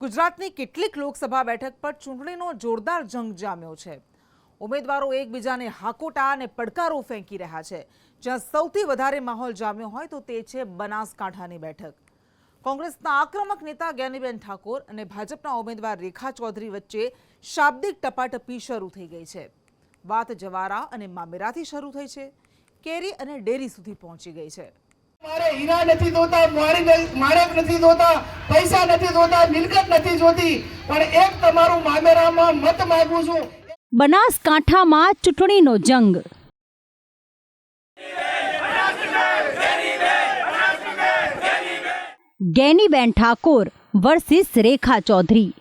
ગુજરાતની કેટલીક લોકસભા બેઠક પર ચૂંટણીનો જોરદાર જંગ જામ્યો છે। ઉમેદવારો એકબીજાને હાકોટા અને પડકારો ફેંકી રહ્યા છે। જ્યાં સૌથી વધારે માહોલ જામ્યો હોય તો તે છે બનાસકાંઠાની બેઠક। કોંગ્રેસના આક્રમક નેતા જ્ઞાનીબેન ઠાકોર અને ભાજપના ઉમેદવાર રેખા ચૌધરી વચ્ચે શાબ્દિક ટપાટપી શરૂ થઈ ગઈ છે। વાત જવારા અને મામેરાથી શરૂ થઈ છે, કેરી અને ડેરી સુધી પહોંચી ગઈ છે। મારે હીરા નથી જોતા, માણેક નથી જોતા, પૈસા નથી જોતા, મિલકત નથી જોતી, પણ એક તમારું મામેરામાં મત માંગુ છું। બનાસકાંઠામાં ચૂંટણીનો જંગ। જ્ઞાનીબેન ઠાકોર વર્સિસ રેખા ચૌધરી।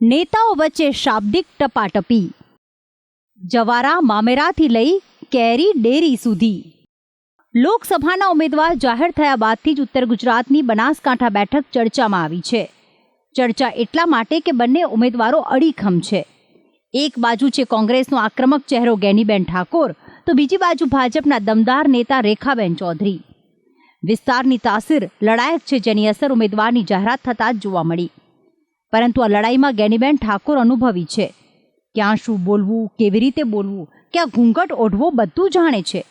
નેતાઓ વચ્ચે શાબ્દિક ટપાટપી। જવારા મામેરાથી લઈ કેરી ડેરી સુધી। લોકસભાના ઉમેદવાર જાહેર થયા બાદથી જ ઉત્તર ગુજરાતની બનાસકાંઠા બેઠક ચર્ચામાં આવી છે। ચર્ચા એટલા માટે કે બંને ઉમેદવારો અડીખમ છે। એક બાજુ છે કોંગ્રેસનો આક્રમક ચહેરો જ્ઞાનીબેન ઠાકોર, તો બીજી બાજુ ભાજપના દમદાર નેતા રેખાબેન ચૌધરી। વિસ્તારની તાસીર લડાયક છે, જેની અસર ઉમેદવારની જાહેરાત થતાં જ જોવા મળી। પરંતુ આ લડાઈમાં જ્ઞાનીબેન ઠાકોર અનુભવી છે। ક્યાં શું બોલવું, કેવી રીતે બોલવું, ક્યાં ઘૂંઘટ ઓઢવો, બધું જાણે છે।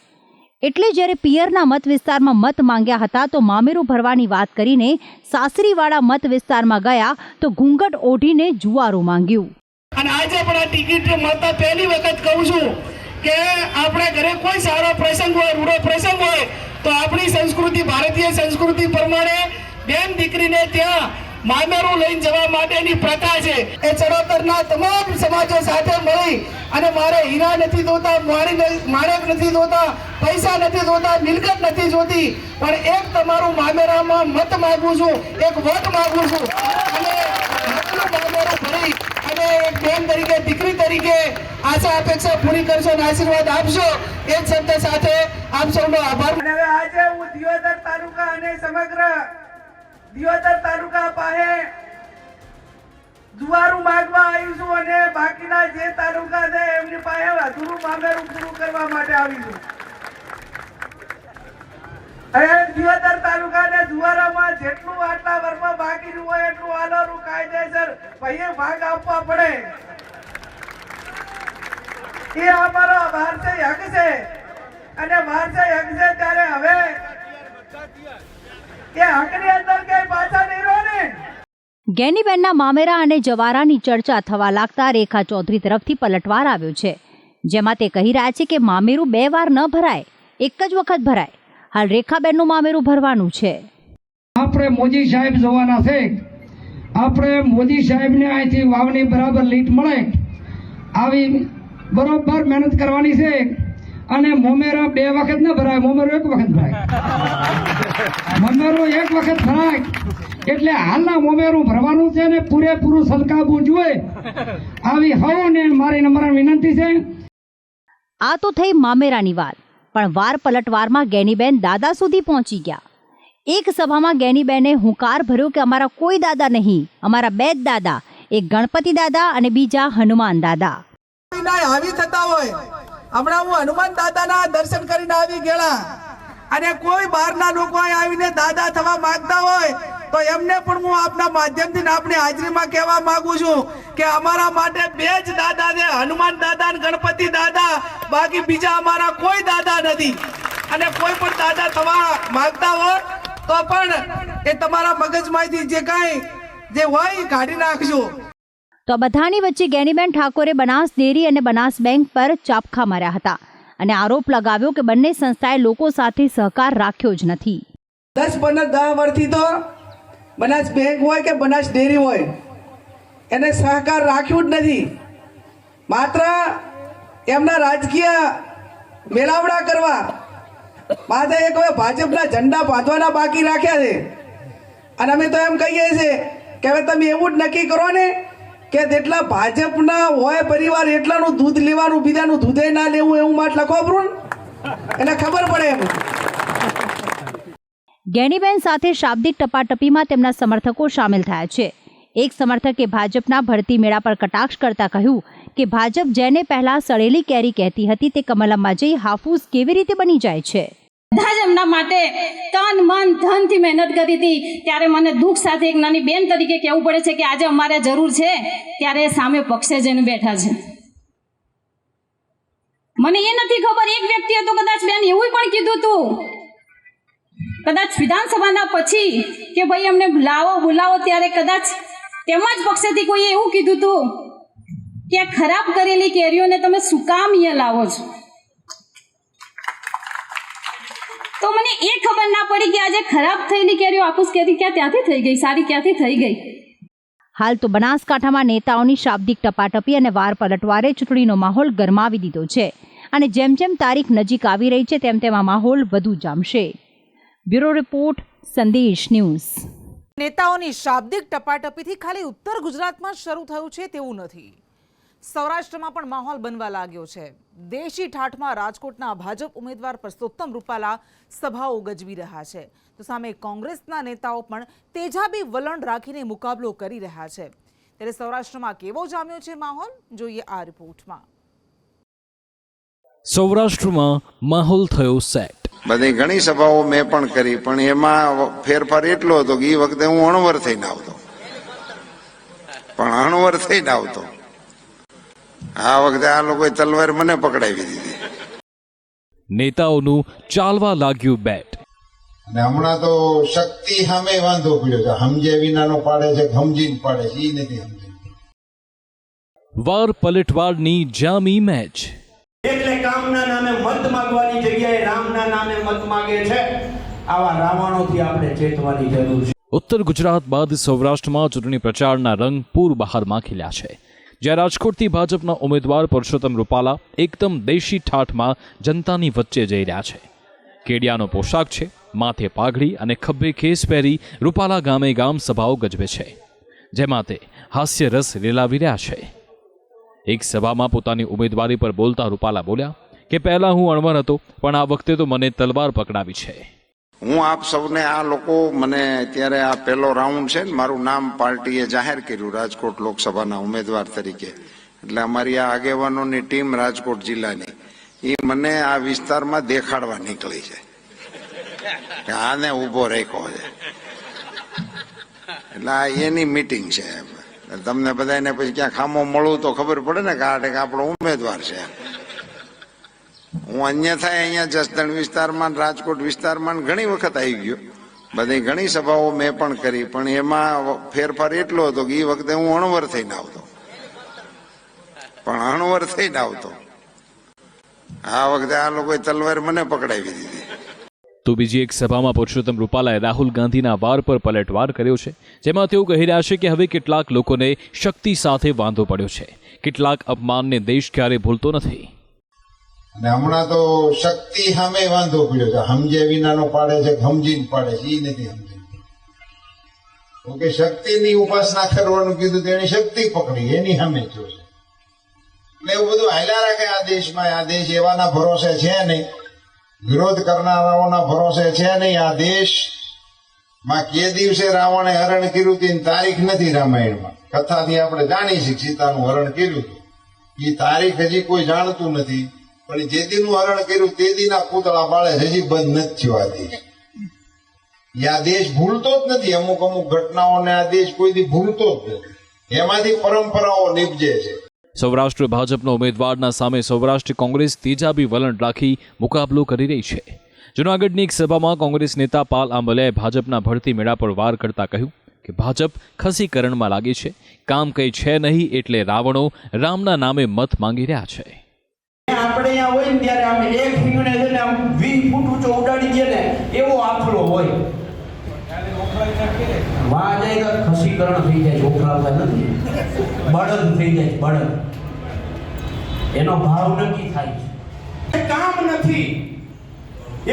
એટલે જ્યારે પિયરના મત વિસ્તારમાં મત માંગ્યા હતા તો મામેરું ભરવાની વાત કરીને સાસરીવાળા મત વિસ્તારમાં ગયા તો ઘૂંઘટ ઓઢીને જુવારું માંગ્યું। અને આજે પણ આ ટિકિટ મળતા પહેલી વખત કહું છું કે આપણા ઘરે કોઈ સારો પ્રસંગ હોય, રૂડો પ્રસંગ હોય તો આપણી સંસ્કૃતિ, ભારતીય સંસ્કૃતિ પ્રમાણે બેન દીકરીને ત્યાં મામેરું લઈને જવા માટેની પ્રથા છે। એ ચરોતરના તમામ સમાજો સાથે મળી અને મારે હીરા નથી જોતા, માણેક નથી જોતા, પૈસા નથી જોતા, મિલકત નથી જોતી, પણ એક તમારું મામેરામાં મત માંગુ છું, એક વોટ માંગુ છું। અને આટલું મામેરું ભરી અને એક બેન તરીકે, દીકરી તરીકે આશા અપેક્ષા પૂરી કરશો અને આશીર્વાદ આપશો, એ જ શબ્દ સાથે આપ સૌનો આભાર। હવે આજે હું દિયોદર તાલુકા અને સમગ્ર દિયોદર તાલુકા પાસે જુવારું માંગવા આવી છું અને બાકીના જે તાલુકા છે એમની પાસે અધૂરું મામેરું પૂરું કરવા માટે આવી છું। હવે દિયોદર તાલુકા ને જુવારામાં જેટલું આટલા વર્ષમાં બાકી હોય એટલું આલોરું કાયદેસર ભાઈએ ભાગ આપવા પડે, એ અમારો વારસાઈ હક છે। અને વારસાઈ હક છે ત્યારે હવે એ હકની અંદર કે પાછા નહીં રહો ને। જ્ઞાનીબેનના મામેરા અને જવારાની ચર્ચા થવા લાગતા રેખા ચૌધરી તરફથી પલટવાર આવ્યો છે, જેમાં તે કહી રહ્યા છે કે મામેરું 2 વાર ન ભરાય, એક જ વખત ભરાય। હાલ રેખાબેનનું મામેરું ભરવાનું છે। આપણે મોદી સાહેબ જોવાના છે। આપણે મોદી સાહેબને અહીંથી વાવની બરાબર લીટ મળે આવી બરોબર મહેનત કરવાની છે। અને મોમેરા 2 વખત ન ભરાય, મોમેરો 1 વખત ભરાય। મોમેરો 1 વખત ભરાય એટલે હાલના મોમેરું ભરવાનું છે ને પૂરેપૂરું સલકાવવું જોઈએ, આવી હવને મારી નમ્ર વિનંતી છે। આ તો થઈ મામેરાની વાત, પણ વાર પલટવારમાં જ્ઞાનીબેન દાદા સુધી પહોંચી ગયા। એક સભામાં જ્ઞાનીબેને હુંકાર ભર્યો કે અમારા કોઈ દાદા નહીં, અમારા 2 જ દાદા, એક ગણપતિ દાદા અને બીજા હનુમાન દાદા। આવી થતા હોય, હમણાં હું હનુમાન દાદાના દર્શન કરીને આવી ગયા અને કોઈ બહારના લોકો આવીને દાદા થવા માંગતા હોય તો એમને પણ હું આપના માધ્યમથી આપણી હાજરીમાં કહેવા માંગુ છું કે અમારા માટે 2 જ દાદા છે, હનુમાન દાદા અને ગણપતિ દાદા, બાકી બીજા અમારા કોઈ દાદા નથી। અને કોઈ પણ દાદા થવા માંગતા હોય તો પણ એ તમારા મગજમાંથી જે કાંઈ જે હોય એ કાઢી નાખજો। તો આ બધાની વચ્ચે જ્ઞાનીબેન ઠાકોરે બનાસ ડેરી અને બનાસ બેંક પર ચાપખા માર્યા હતા અને આરોપ લગાવ્યો કે બંને સંસ્થાએ લોકો સાથે સહકાર રાખ્યો જ નથી। 10-15 વર્ષથી તો બનાસ બેંક હોય કે બનાસ ડેરી હોય એને સહકાર રાખ્યું જ નથી। માત્ર એમના રાજકીય મેળાવડા કરવા માથે એક હવે ભાજપના ઝંડા બાંધવાના બાકી રાખ્યા છે। અને અમે તો એમ કહીએ છીએ કે હવે તમે એવું જ નક્કી કરો ને કે જેટલા ભાજપના હોય પરિવાર એટલાનું દૂધ લેવાનું, બીજાનું દૂધે ના લેવું, એવું માટ લખો પ્રું એને ખબર પડે એમ। જ્ઞાનીબેન સાથે શાબ્દિક ટપાટપીમાં તેમના સમર્થકો સામેલ થયા છે। એક સમર્થકે ભાજપના ભરતી મેળા પર કટાક્ષ કરતા કહ્યું કે ભાજપ જેને પહેલા સડેલી કેરી કહેતી હતી તે કમલમમાં જઈ હાફૂસ કેવી રીતે બની જાય છે। બધા જ એમના માટે તન મન ધનથી મહેનત કરી હતી, ત્યારે મને દુઃખ સાથે એક નાની બેન તરીકે કહેવું પડે છે કે આજે અમારે જરૂર છે ત્યારે એ સામે પક્ષે જઈને બેઠા છે. મને એ નથી ખબર, એક વ્યક્તિએ તો કદાચ બેન એવું પણ કીધું હતું કદાચ વિધાનસભાના પછી કે ભાઈ અમને બોલાવો, ત્યારે કદાચ તેમજ પક્ષેથી કોઈ એવું કીધું હતું કે આ ખરાબ કરેલી કેરીઓને તમે શું કામ અહીંયા લાવો છો. તો મને એ ખબર ના પડી કે આજે ખરાબ થયેલી કેરીઓ આફૂસ કેરી ત્યાંથી થઈ ગઈ, સારી ક્યાંથી થઈ ગઈ. હાલ તો બનાસકાંઠામાં નેતાઓની શાબ્દિક ટપાટપી અને વાર પલટવારે ચૂંટણીનો માહોલ ગરમાવી દીધો છે અને જેમ જેમ તારીખ નજીક આવી રહી છે તેમ આ માહોલ વધુ જામશે. બ્યુરો રિપોર્ટ, સંદેશ ન્યૂઝ. નેતાઓની શાબ્દિક ટપાટપીથી ખાલી ઉત્તર ગુજરાતમાં શરૂ થયું છે તેવું નથી. સૌરાષ્ટ્રમાં પણ માહોલ બનવા લાગ્યો છે. દેશી ઠાઠમાં રાજકોટના ભાજપ ઉમેદવાર પરસોત્તમ રૂપાલા સભાઓ ગજવી રહ્યા છે, તો સામે કોંગ્રેસના નેતાઓ પણ તેજાબી વલણ રાખીને મુકાબલો કરી રહ્યા છે. ત્યારે સૌરાષ્ટ્રમાં કેવો જામ્યો છે માહોલ, જોઈએ આ રિપોર્ટમાં. સૌરાષ્ટ્રમાં માહોલ થયો સેટ. બધી ઘણી સભાઓ મેં પણ કરી, પણ એમાં ફેરફાર એટલો હતો કે એ વખતે હું અણવર થઈને આવતો. આ વખતે આ લોકોએ તલવાર મને પકડાવી દીધી. નેતાઓનું ચાલવા લાગ્યું બેટ. અને હમણાં તો શક્તિ સામે વાંધો પડ્યો છે. સમજે વિનાનો પાડે છે, સમજીને પાડે છે, એ નથી સમજે. વાર પલટવારની જામી મેચ. એટલે કામના નામે મત માંગવાની જગ્યાએ રામના નામે મત માંગે છે. આવા રાવણોથી આપણે ચેતવાની જરૂર છે. ઉત્તર ગુજરાત બાદ સૌરાષ્ટ્રમાં ચૂંટણી પ્રચારના રંગ પૂર બહારમાં ખીલ્યા છે. જ્યાં રાજકોટથી ભાજપના ઉમેદવાર પરસોત્તમ રૂપાલા એકદમ દેશી ઠાઠમાં જનતાની વચ્ચે જઈ રહ્યા છે. કેડિયાનો પોશાક છે, માથે પાઘડી અને ખભે ખેસ પહેરી રૂપાલા ગામે ગામ સભાઓ ગજવે છે, જેમાં તે હાસ્ય રસ રેલાવી રહ્યા છે. એક સભામાં પોતાની ઉમેદવારી પર બોલતા રૂપાલા બોલ્યા કે પહેલા હું અણવર હતો, પણ આ વખતે તો મને તલવાર પકડાવી છે. હું આપ સૌને, આ લોકો મને અત્યારે આ પહેલો રાઉન્ડ છે ને, મારું નામ પાર્ટીએ જાહેર કર્યું રાજકોટ લોકસભાના ઉમેદવાર તરીકે. એટલે અમારી આ આગેવાનોની ટીમ રાજકોટ જિલ્લાની એ મને આ વિસ્તારમાં દેખાડવા નીકળી છે કે આને ઊભો રાખ્યો છે. એટલે આ એની મીટિંગ છે. તમને બધાને પછી ક્યાં ખામો મળું તો ખબર પડે ને કે આ આપણો ઉમેદવાર છે. હું અન્યથા અહીંયા જસદણ વિસ્તારમાં, રાજકોટ વિસ્તારમાં ઘણી વખત આવી ગયો. બધી ઘણી સભાઓ મેં પણ કરી, પણ એમાં ફેરફાર એટલો હતો કે એ વખતે હું અણવર થઈને આવતો. આ વખતે આ લોકોએ તલવાર મને પકડાવી દીધી. તો બીજી એક સભામાં પરસોત્તમ રૂપાલાએ રાહુલ ગાંધીના વાર પર પલટવાર કર્યો છે, જેમાં તેઓ કહી રહ્યા છે કે હવે કેટલાક લોકોને શક્તિ સાથે વાંધો પડ્યો છે, કેટલાક અપમાનને દેશ ક્યારે ભૂલતો નથી. અને હમણાં તો શક્તિ સામે વાંધો પડ્યો છે. સમજે વિનાનો પાડે છે, સમજીને પાડે છે, એ નથી સમજે. ઓકે, શક્તિની ઉપાસના કરવાનું કીધું તો એની શક્તિ પકડી, એની સામે જો છે. એટલે એવું બધું હાલ્યા રાખે આ દેશમાં. આ દેશ એવાના ભરોસે છે નહીં, વિરોધ કરનારાઓના ભરોસે છે નહીં. આ દેશમાં કે દિવસે રાવણે હરણ કર્યું તેની તારીખ નથી રામાયણમાં. કથાથી આપણે જાણી છીએ સીતાનું હરણ કર્યું હતું. એ તારીખ હજી કોઈ જાણતું નથી, પણ જે દીનું હરણ કર્યું તે દીના પૂતળા બાળે હજી બંધ નથી થયો આ દેશ. આ દેશ ભૂલતો જ નથી. અમુક ઘટનાઓને આ દેશ કોઈ દી ભૂલતો જ નથી. એમાંથી પરંપરાઓ નીપજે છે. સૌરાષ્ટ્ર ભાજપના ઉમેદવારના સામે સૌરાષ્ટ્ર કોંગ્રેસ તેજાબી વલણ રાખી મુકાબલો કરી રહી છે. જૂનાગઢની એક સભામાં કોંગ્રેસ નેતા પાલ આંબલિયાએ ભાજપના ભરતી મેળા પર વાર કરતા કહ્યું કે ભાજપ ખસીકરણમાં લાગી છે, કામ કંઈ છે નહીં, એટલે રાવણો રામના નામે મત માંગી રહ્યા છે. આપણે અહીંયા હોય ને ત્યારે આમ એક ફીંગને છે ને આમ 20 ફૂટ ઊંચો ઉડાડી દે ને એવો આખલો હોય. વાહ જાય તો ખસીકરણ થઈ જાય, છોકરાવતા નથી, બળદ થઈ જાય, બળદ. એનો ભાવ નક્કી થાય છે. કામ નથી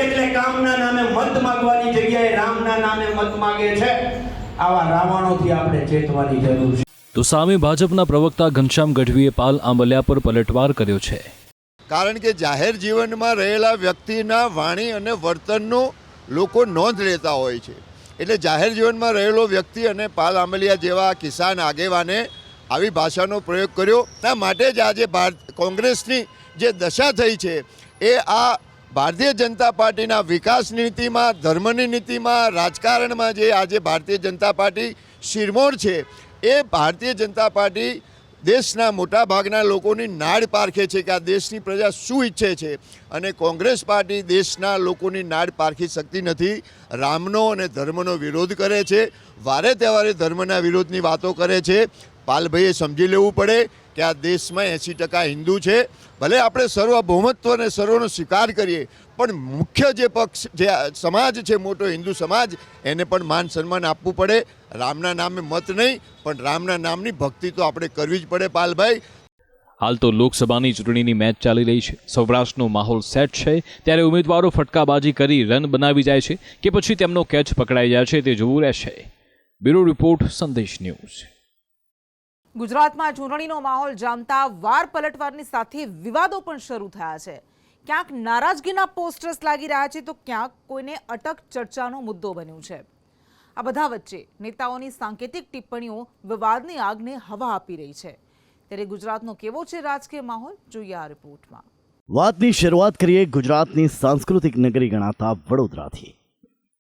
એટલે કામના નામે મત માંગવાની જગ્યાએ રામના નામે મત માંગે છે. આવા રાવણોથી આપણે ચેતવાની જરૂર છે. તો સામે ભાજપના પ્રવક્તા ઘનશ્યામ ગઢવીએ પાલ આંબલિયા પર પલટવાર કર્યો છે. કારણ કે જાહેર જીવનમાં રહેલા વ્યક્તિના વાણી અને વર્તનનું લોકો નોંધ લેતા હોય છે. એટલે જાહેર જીવનમાં રહેલો વ્યક્તિ અને પાલ આંબલિયા જેવા કિસાન આગેવાને આવી ભાષાનો પ્રયોગ કર્યો. આ માટે જ આજે કોંગ્રેસની જે દશા થઈ છે એ આ ભારતીય જનતા પાર્ટીના વિકાસ નીતિમાં, ધર્મની નીતિમાં, રાજકારણમાં જે આજે ભારતીય જનતા પાર્ટી શિરમોર છે, એ ભારતીય જનતા પાર્ટી દેશના મોટા ભાગના લોકોની નાડ પારખે છે કે આ દેશની પ્રજા શું ઈચ્છે છે, અને કોંગ્રેસ પાર્ટી દેશના લોકોની નાડ પારખી શકતી નથી. રામનો અને ધર્મનો વિરોધ કરે છે, વારે તહેવારે ધર્મના વિરોધની વાતો કરે છે. પાલભાઈએ સમજી લેવું પડે કે આ દેશમાં 80% હિન્દુ છે. ભલે આપણે સર્વભૌમત્વ અને સર્વનો સ્વીકાર કરીએ, પણ મુખ્ય જે પક્ષ, જે સમાજ છે મોટો હિન્દુ સમાજ, એને પણ માન સન્માન આપવું પડે. રામના નામે મત નહીં, પણ રામના નામની ભક્તિ તો આપણે કરવી જ પડે. પાલભાઈ, હાલ તો લોકસભાની ચૂંટણીની મેચ ચાલી રહી છે. સૌરાષ્ટ્રનો માહોલ સેટ છે, ત્યારે ઉમેદવારો ફટકાબાજી કરી રન બનાવી જાય છે કે પછી તેમનો કેચ પકડાઈ જાય છે, તે જોવું રહેશે. બ્યુરો રિપોર્ટ, સંદેશ ન્યૂઝ. ગુજરાતમાં ચૂંટણીનો માહોલ જામતા વાર પલટવારની સાથે વિવાદો પણ શરૂ થયા છે. ક્યાંક નારાજગીના પોસ્ટર્સ લાગી રહ્યા છે, તો ક્યાંક કોઈને અટક ચર્ચાનો મુદ્દો બન્યું છે. આ બધા વચ્ચે નેતાઓની સાંકેતિક ટિપ્પણીઓ વિવાદની આગને હવા આપી રહી છે. ત્યારે ગુજરાતનો કેવો છે રાજકીય માહોલ, જોઈએ આ રિપોર્ટમાં. વાતની શરૂઆત કરીએ ગુજરાતની સાંસ્કૃતિક નગરી ગણાતા વડોદરાથી,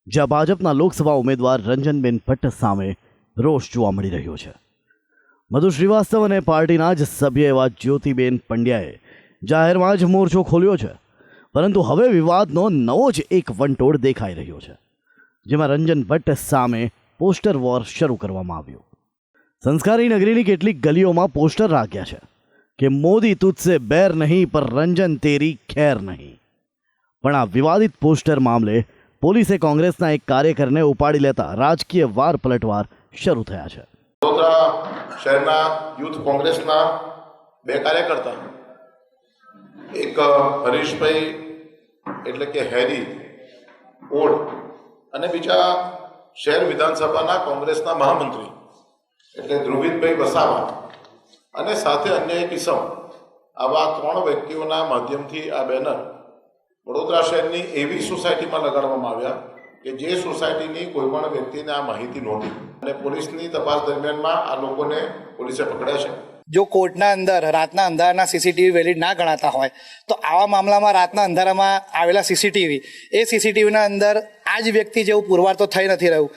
જ્યાં ભાજપના લોકસભા ઉમેદવાર રંજનબેન ભટ્ટ સામે રોષ જોવા મળી રહ્યો છે. મધુ શ્રીવાસ્તવ અને પાર્ટીના જ સભ્ય એવા જ્યોતિબેન પંડ્યાએ જાહેરમાં જ મોરચો ખોલ્યો છે. પરંતુ હવે વિવાદનો નવો જ એક વંટોળ દેખાઈ રહ્યો છે, જેમાં રંજન ભટ્ટ સામે પોસ્ટર વોર શરૂ કરવામાં આવ્યો. સંસ્કારી નગરીની કેટલીક ગલીઓમાં પોસ્ટર રાખ્યા છે કે મોદી તુજસે બેર નહીં પર રંજન તેરી ખેર નહીં. પણ આ વિવાદિત પોસ્ટર મામલે પોલીસે કોંગ્રેસના એક કાર્યકરને ઉપાડી લેતા રાજકીય વાર પલટવાર શરૂ થયા છે. વડોદરા શહેરના યુથ કોંગ્રેસના 2 કાર્યકર્તા, એક હરીશભાઈ એટલે કે હેરી ઓડ, અને બીજા શહેર વિધાનસભાના કોંગ્રેસના મહામંત્રી એટલે ધ્રુવિતભાઈ વસાવા, અને સાથે અન્ય એક ઇસમ, આવા 3 વ્યક્તિઓના માધ્યમથી આ બેનર વડોદરા શહેરની એવી સોસાયટીમાં લગાડવામાં આવ્યા કે જે સોસાયટીની કોઈ પણ વ્યક્તિને આ માહિતી નહોતી, અને પોલીસની તપાસ દરમિયાનમાં આ લોકોને પોલીસે પકડ્યા છે. જો કોર્ટના અંદર રાતના અંધારાના સીસીટીવી વેલિડ ના ગણાતા હોય તો આવા મામલામાં રાતના અંધારામાં આવેલા સીસીટીવીના અંદર આ જ વ્યક્તિ જેવું પુરવાર તો થઈ નથી રહ્યું.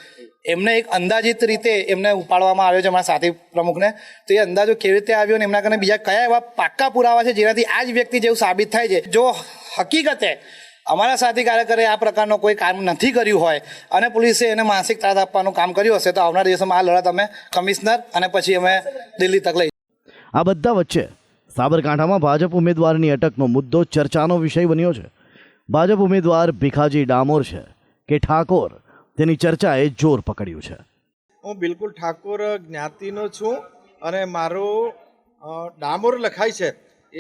એમને એક અંદાજિત રીતે એમને ઉપાડવામાં આવ્યો છે, અમારા સાથી પ્રમુખને. તો એ અંદાજો કેવી રીતે આવ્યો અને એમના કારણે બીજા કયા એવા પાક્કા પુરાવા છે જેનાથી આ જ વ્યક્તિ જેવું સાબિત થાય છે. જો હકીકતે અમારા સાથી કાર્યકરે આ પ્રકારનો કોઈ કામ નથી કર્યું હોય અને પોલીસે એને માનસિક ત્રાસ આપવાનું કામ કર્યું હશે, તો આવનાર દિવસોમાં આ લડત અમે કમિશનર અને પછી અમે દિલ્હી તક લઈ. આ બધા વચ્ચે સાબરકાંઠામાં ભાજપ ઉમેદવારની અટકનો મુદ્દો ચર્ચાનો વિષય બન્યો છે. ભાજપ ઉમેદવાર ભીખાજી ડામોર છે કે ઠાકોર, તેની ચર્ચાએ જોર પકડ્યું છે. હું બિલકુલ ઠાકોર જ્ઞાતિનો છું અને મારું ડામોર લખાય છે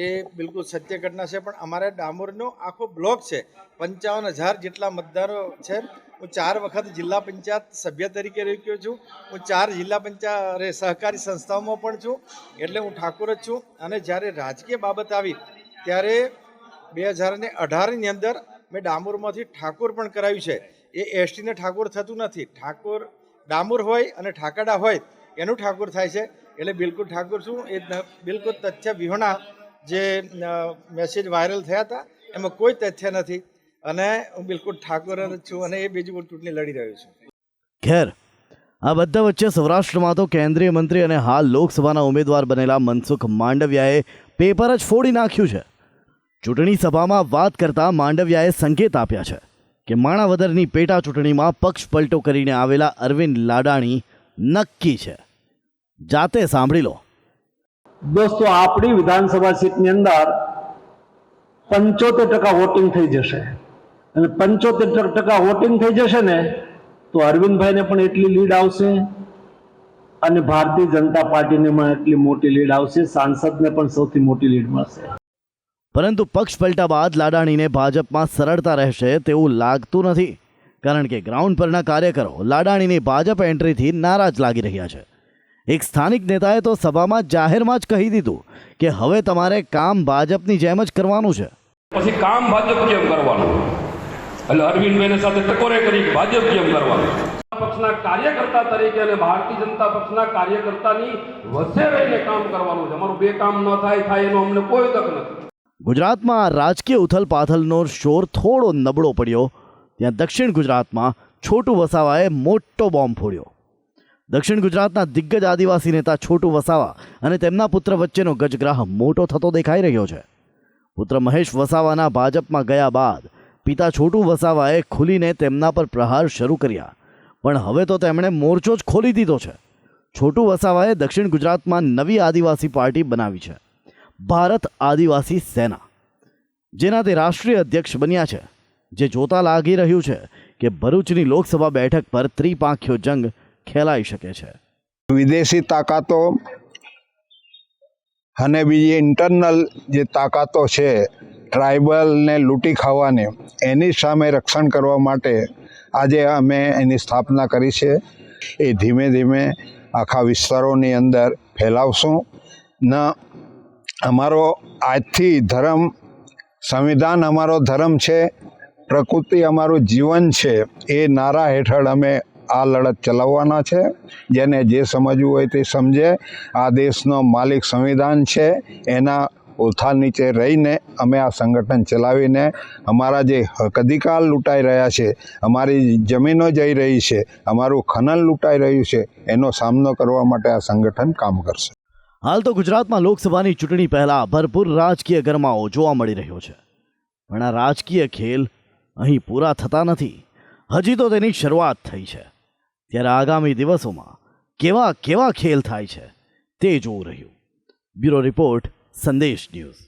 એ બિલકુલ સત્ય ઘટના છે. પણ અમારે ડામોરનો આખો બ્લોક છે, 55,000 જેટલા મતદારો છે. હું 4 વખત જિલ્લા પંચાયત સભ્ય તરીકે રહી ગયો છું. હું 4 જિલ્લા પંચાયત સહકારી સંસ્થાઓમાં પણ છું, એટલે હું ઠાકોર જ છું. અને જ્યારે રાજકીય બાબત આવી ત્યારે 2018ની અંદર મેં ડામોરમાંથી ઠાકોર પણ કરાવ્યું છે. એ એસટીને ઠાકોર થતું નથી, ઠાકોર ડામોર હોય અને ઠાકડા હોય એનું ઠાકોર થાય છે. એટલે બિલકુલ ઠાકોર છું. એ બિલકુલ તથ્ય વિહોણા જે મેસેજ વાયરલ થયા હતા એમાં કોઈ તથ્ય નથી, અને હું બિલકુલ ઠાકોર જ છું અને એ બીજી ચૂંટણી લડી રહ્યો છું. ખેર, આ બધા વચ્ચે સૌરાષ્ટ્રમાં તો કેન્દ્રીય મંત્રી અને હાલ લોકસભાના ઉમેદવાર બનેલા મનસુખ માંડવિયાએ પેપર જ ફોડી નાખ્યું છે. ચૂંટણી સભામાં વાત કરતા માંડવિયાએ સંકેત આપ્યા છે કે માણાવદરની પેટા ચૂંટણીમાં પક્ષ પલટો કરીને આવેલા અરવિંદ લાડાણી નક્કી છે. જાતે સાંભળી લો. દોસ્તો, આપણી વિધાનસભા સીટની અંદર 75% વોટિંગ થઈ જશે, અને 75% વોટિંગ થઈ જશે ને તો અરવિંદભાઈને પણ એટલી લીડ આવશે અને ભારતીય જનતા પાર્ટીને પણ એટલી મોટી લીડ આવશે, સાંસદને પણ સૌથી મોટી લીડ મળશે. પરંતુ પક્ષ પલટા બાદ લાડાણીને ભાજપમાં સરળતા રહેશે તેવું લાગતું નથી, કારણ કે ગ્રાઉન્ડ પરના કાર્યકરો લાડાણીની ભાજપ એન્ટ્રીથી નારાજ લાગી રહ્યા છે. એક સ્થાનિક નેતાએ તો સભામાં જાહેરમાં જ કહી દીધું કે હવે તમારે કામ ભાજપની જેમ જ કરવાનું છે. પછી કામ ભાજપ કેમ કરવાનું, એટલે અરવિંદભાઈને સાથે ટકોરે કરી ભાજપ કેમ કરવાનું. પક્ષના કાર્યકર્તા તરીકે અને ભારતીય જનતા પક્ષના કાર્યકર્તાની વચ્ચે રહીને કામ કરવાનું છે. અમારું બે કામ ન થાય એનો અમને કોઈ તક નથી. ગુજરાતમાં રાજકીય ઉથલપાથલનો શોર થોડો નબળો પડ્યો ત્યાં દક્ષિણ ગુજરાતમાં છોટુ વસાવાએ મોટો બોમ્બ ફોડ્યો. દક્ષિણ ગુજરાતના દિગ્ગજ આદિવાસી નેતા છોટુ વસાવા અને તેમના પુત્ર વચ્ચેનો ગજગ્રાહ મોટો થતો દેખાઈ રહ્યો છે. પુત્ર મહેશ વસાવાના ભાજપમાં ગયા બાદ પિતા છોટુ વસાવાએ ખુલીને તેમના પર પ્રહાર શરૂ કર્યા, પણ હવે તો તેમણે મોરચો જ ખોલી દીધો છે. છોટુ વસાવાએ દક્ષિણ ગુજરાતમાં નવી આદિવાસી પાર્ટી બનાવી છે, ભારત આદિવાસી સેના, જેના તે રાષ્ટ્રીય અધ્યક્ષ બન્યા છે, જે જોતા લાગી રહ્યું છે કે ભરૂચની લોકસભા બેઠક પર ત્રિપાંખ્યો જંગ ખેલાઈ શકે છે. વિદેશી તાકાતો અને બીજી ઇન્ટરનલ જે તાકાતો છે ટ્રાઇબલને લૂંટી ખાવાની, એની સામે રક્ષણ કરવા માટે આજે અમે એની સ્થાપના કરી છે. એ ધીમે ધીમે આખા વિસ્તારોની અંદર ફેલાવશું. અમારો આજથી ધર્મ, સંવિધાન અમારો ધર્મ છે, પ્રકૃતિ અમારું જીવન છે, એ નારા હેઠળ અમે આ લડત ચલાવવાના છે. જેને જે સમજવું હોય તે સમજે. આ દેશનો માલિક સંવિધાન છે, એના ઓથા નીચે રહીને અમે આ સંગઠન ચલાવીને અમારા જે હક અધિકાર લૂંટાઈ રહ્યા છે, અમારી જમીનો જઈ રહી છે, અમારું ખનન લૂંટાઈ રહ્યું છે, એનો સામનો કરવા માટે આ સંગઠન કામ કરશે. હાલ તો ગુજરાતમાં લોકસભાની ચૂંટણી પહેલા ભરપૂર રાજકીય ગરમાવો જોવા મળી રહ્યો છે, પણ આ રાજકીય ખેલ અહીં પૂરા થતા નથી. હજી તો તેની શરૂઆત થઈ છે. ત્યારે આગામી દિવસોમાં કેવા કેવા ખેલ થાય છે તે જોવું રહ્યું. બ્યુરો રિપોર્ટ, સંદેશ ન્યૂઝ.